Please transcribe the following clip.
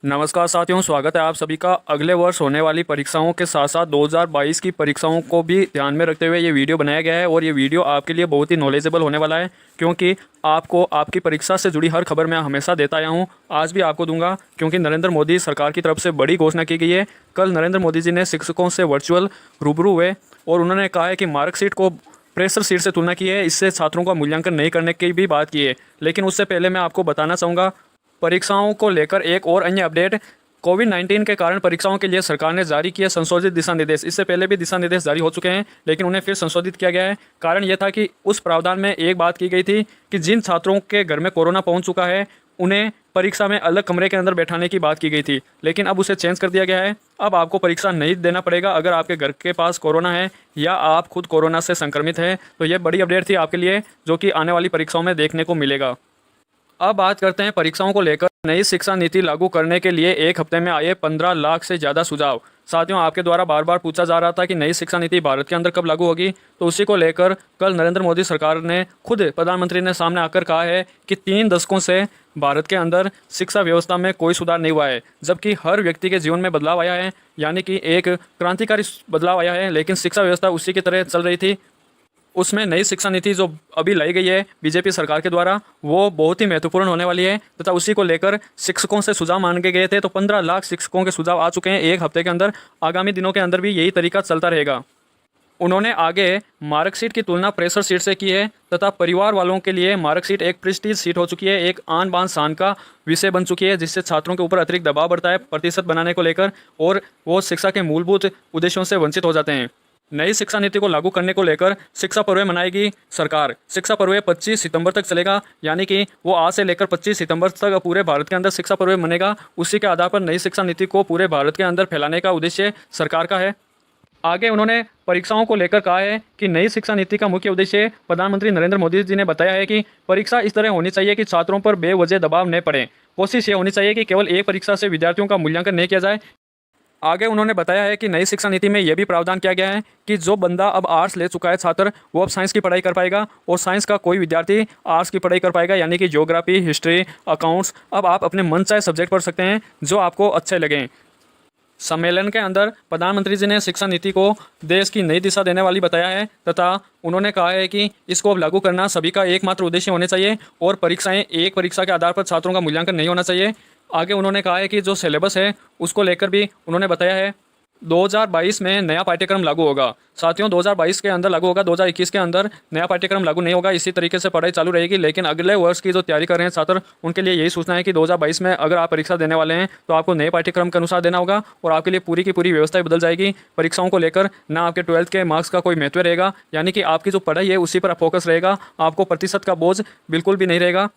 नमस्कार साथियों, स्वागत है आप सभी का। अगले वर्ष होने वाली परीक्षाओं के साथ साथ 2022 की परीक्षाओं को भी ध्यान में रखते हुए ये वीडियो बनाया गया है और ये वीडियो आपके लिए बहुत ही नॉलेजेबल होने वाला है, क्योंकि आपको आपकी परीक्षा से जुड़ी हर खबर मैं हमेशा देता आया हूँ। आज भी आपको दूंगा, क्योंकि नरेंद्र मोदी सरकार की तरफ से बड़ी घोषणा की गई है। कल नरेंद्र मोदी जी ने शिक्षकों से वर्चुअल रूबरू हुए और उन्होंने कहा है कि मार्कशीट को प्रेशर शीट से तुलना की है, इससे छात्रों का मूल्यांकन नहीं करने की भी बात की है। लेकिन उससे पहले मैं आपको बताना चाहूँगा परीक्षाओं को लेकर एक और अन्य अपडेट। कोविड-19 के कारण परीक्षाओं के लिए सरकार ने जारी किए संशोधित दिशा निर्देश। इससे पहले भी दिशा निर्देश जारी हो चुके हैं, लेकिन उन्हें फिर संशोधित किया गया है। कारण यह था कि उस प्रावधान में एक बात की गई थी कि जिन छात्रों के घर में कोरोना पहुंच चुका है उन्हें परीक्षा में अलग कमरे के अंदर बैठाने की बात की गई थी, लेकिन अब उसे चेंज कर दिया गया है। अब आपको परीक्षा नहीं देना पड़ेगा अगर आपके घर के पास कोरोना है या आप खुद कोरोना से संक्रमित हैं। तो यह बड़ी अपडेट थी आपके लिए, जो कि आने वाली परीक्षाओं में देखने को मिलेगा। अब बात करते हैं परीक्षाओं को लेकर नई शिक्षा नीति लागू करने के लिए एक हफ्ते में आए 15 लाख से ज़्यादा सुझाव। साथियों, आपके द्वारा बार बार पूछा जा रहा था कि नई शिक्षा नीति भारत के अंदर कब लागू होगी, तो उसी को लेकर कल नरेंद्र मोदी सरकार ने खुद प्रधानमंत्री ने सामने आकर कहा है कि 3 दशकों से भारत के अंदर शिक्षा व्यवस्था में कोई सुधार नहीं हुआ है, जबकि हर व्यक्ति के जीवन में बदलाव आया है, यानी कि एक क्रांतिकारी बदलाव आया है। लेकिन शिक्षा व्यवस्था उसी की तरह चल रही थी। उसमें नई शिक्षा नीति जो अभी लाई गई है बीजेपी सरकार के द्वारा, वो बहुत ही महत्वपूर्ण होने वाली है तथा उसी को लेकर शिक्षकों से सुझाव मांगे गए थे। तो 15 लाख शिक्षकों के सुझाव आ चुके हैं एक हफ्ते के अंदर। आगामी दिनों के अंदर भी यही तरीका चलता रहेगा। उन्होंने आगे मार्कशीट की तुलना प्रेशर शीट से की है तथा परिवार वालों के लिए मार्कशीट एक प्रेस्टीज शीट हो चुकी है, एक आन बान शान का विषय बन चुकी है, जिससे छात्रों के ऊपर अतिरिक्त दबाव बढ़ता है प्रतिशत बनाने को लेकर और वो शिक्षा के मूलभूत उद्देश्यों से वंचित हो जाते हैं। नई शिक्षा नीति को लागू करने को लेकर शिक्षा पर्व मनाएगी सरकार। शिक्षा पर्व 25 सितंबर तक चलेगा, यानी कि वो आज से लेकर 25 सितंबर तक पूरे भारत के अंदर शिक्षा पर्व मनेगा। उसी के आधार पर नई शिक्षा नीति को पूरे भारत के अंदर फैलाने का उद्देश्य सरकार का है। आगे उन्होंने परीक्षाओं को लेकर कहा है कि नई शिक्षा नीति का मुख्य उद्देश्य प्रधानमंत्री नरेंद्र मोदी जी ने बताया है कि परीक्षा इस तरह होनी चाहिए कि छात्रों पर बेवजह दबाव न पड़े। कोशिश ये होनी चाहिए कि केवल एक परीक्षा से विद्यार्थियों का मूल्यांकन नहीं किया जाए। आगे उन्होंने बताया है कि नई शिक्षा नीति में यह भी प्रावधान किया गया है कि जो बंदा अब आर्ट्स ले चुका है छात्र, वो अब साइंस की पढ़ाई कर पाएगा और साइंस का कोई विद्यार्थी आर्ट्स की पढ़ाई कर पाएगा, यानी कि ज्योग्राफी, हिस्ट्री, अकाउंट्स। अब आप अपने मन चाहे सब्जेक्ट पढ़ सकते हैं जो आपको अच्छे लगें। सम्मेलन के अंदर प्रधानमंत्री जी ने शिक्षा नीति को देश की नई दिशा देने वाली बताया है तथा उन्होंने कहा है कि इसको अब लागू करना सभी का एकमात्र उद्देश्य होने चाहिए और परीक्षाएं एक परीक्षा के आधार पर छात्रों का मूल्यांकन नहीं होना चाहिए। आगे उन्होंने कहा है कि जो सिलेबस है उसको लेकर भी उन्होंने बताया है 2022 में नया पाठ्यक्रम लागू होगा। साथियों, 2022 के अंदर लागू होगा, 2021 के अंदर नया पाठ्यक्रम लागू नहीं होगा। इसी तरीके से पढ़ाई चालू रहेगी। लेकिन अगले वर्ष की जो तैयारी कर रहे हैं छात्र, उनके लिए यही सूचना है कि 2022 में अगर आप परीक्षा देने वाले हैं तो आपको नए पाठ्यक्रम के अनुसार देना होगा और आपके लिए पूरी की पूरी व्यवस्था बदल जाएगी। परीक्षाओं को लेकर ना आपके 12th के मार्क्स का कोई महत्व रहेगा, यानी कि आपकी जो पढ़ाई है उसी पर फोकस रहेगा। आपको प्रतिशत का बोझ बिल्कुल भी नहीं रहेगा।